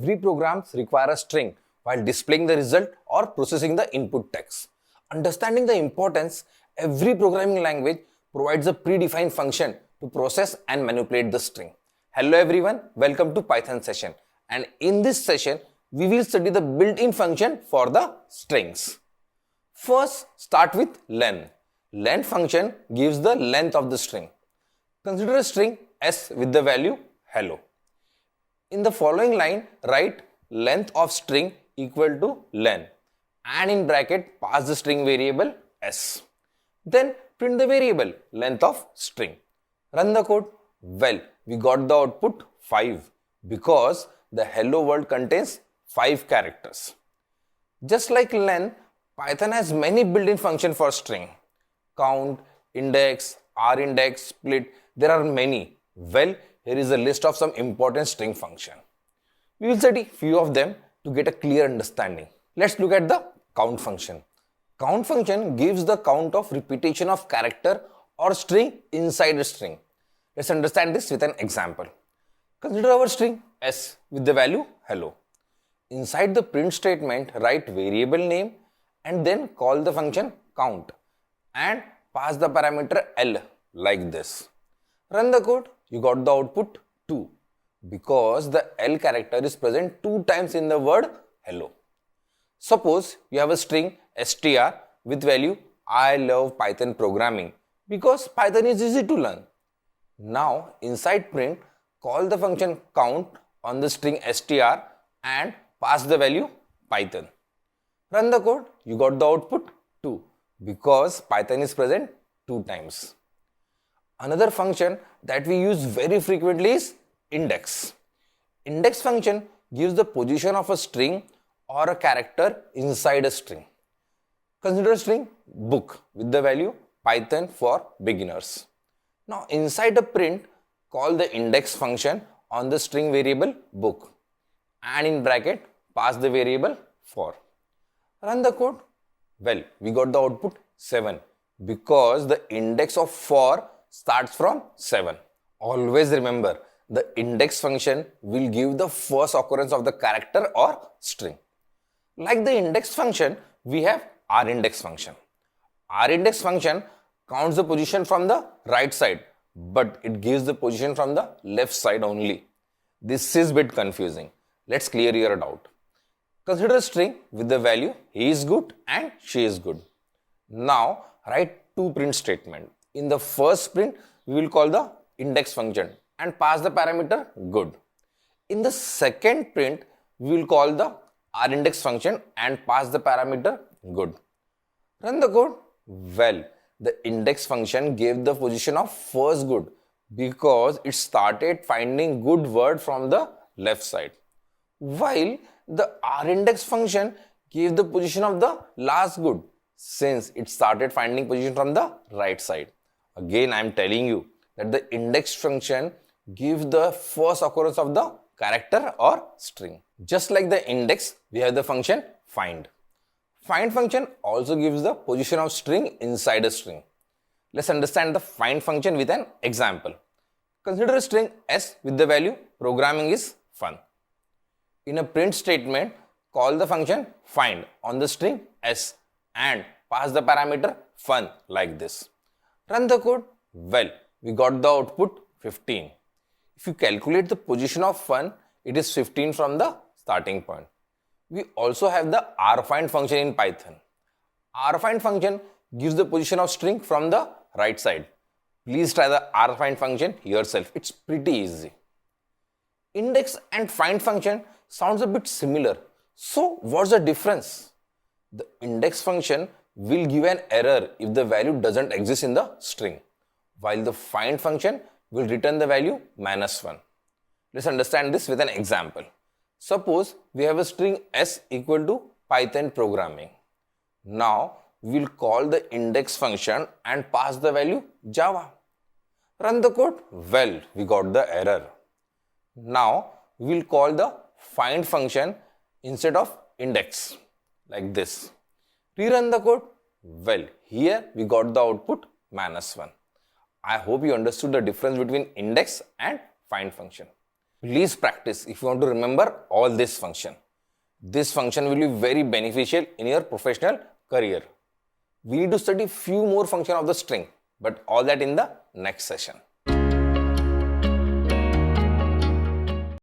every programs require a string while displaying the result or processing the input text. Understanding the importance, every programming language provides a predefined function to process and manipulate the string. Hello everyone, welcome to Python session, and in this session we will study the built-in function for the strings. First, start with len. Len function gives the length of the string. Consider a string s with the value hello. In the following line, write length of string equal to len and in bracket pass the string variable s. Then print the variable length of string. Run the code. Well, we got the output 5 because the hello world contains 5 characters. Just like len, Python has many built-in functions for string. Count, index, rindex, split, there are many. Well, here is a list of some important string function. We will study few of them to get a clear understanding. Let's look at the count function. Count function gives the count of repetition of character or string inside a string. Let's understand this with an example. Consider our string s with the value hello. Inside the print statement, write variable name and then call the function count and pass the parameter l like this. Run the code. You got the output 2 because the L character is present 2 times in the word hello. Suppose you have a string str with value I love Python programming because Python is easy to learn. Now inside print, call the function count on the string str and pass the value Python. Run the code. You got the output 2 because Python is present 2 times. Another function that we use very frequently is index. Index function gives the position of a string or a character inside a string. Consider a string book with the value Python for beginners. Now inside a print, call the index function on the string variable book and in bracket pass the variable for. Run the code. Well, we got the output 7 because the index of for starts from 7. Always remember, the index function will give the first occurrence of the character or string. Like the index function, we have rindex function. Rindex function counts the position from the right side, but it gives the position from the left side only. This is a bit confusing. Let's clear your doubt. Consider a string with the value he is good and she is good. Now write 2 print statements. In the first print, we will call the index function and pass the parameter good. In the second print, we will call the rindex function and pass the parameter good. Run the code. Well, the index function gave the position of first good because it started finding good word from the left side, while the rindex function gave the position of the last good since it started finding position from the right side. Again, I am telling you that the index function gives the first occurrence of the character or string. Just like the index, we have the function find. Find function also gives the position of string inside a string. Let's understand the find function with an example. Consider a string s with the value programming is fun. In a print statement, call the function find on the string s and pass the parameter fun like this. Run the code. Well, we got the output 15. If you calculate the position of fun, it is 15 from the starting point. We also have the rfind function in Python. Rfind function gives the position of string from the right side. Please try the rfind function yourself. It's pretty easy. Index and find function sounds a bit similar. So what's the difference? The index function will give an error if the value doesn't exist in the string, while the find function will return the value -1. Let's understand this with an example. Suppose we have a string s equal to Python programming. Now we will call the index function and pass the value Java. Run the code. Well, we got the error. Now we will call the find function instead of index like this. Rerun the code. Well, here we got the output -1. I hope you understood the difference between index and find function. Please practice if you want to remember all this function. This function will be very beneficial in your professional career. We need to study few more functions of the string, but all that in the next session.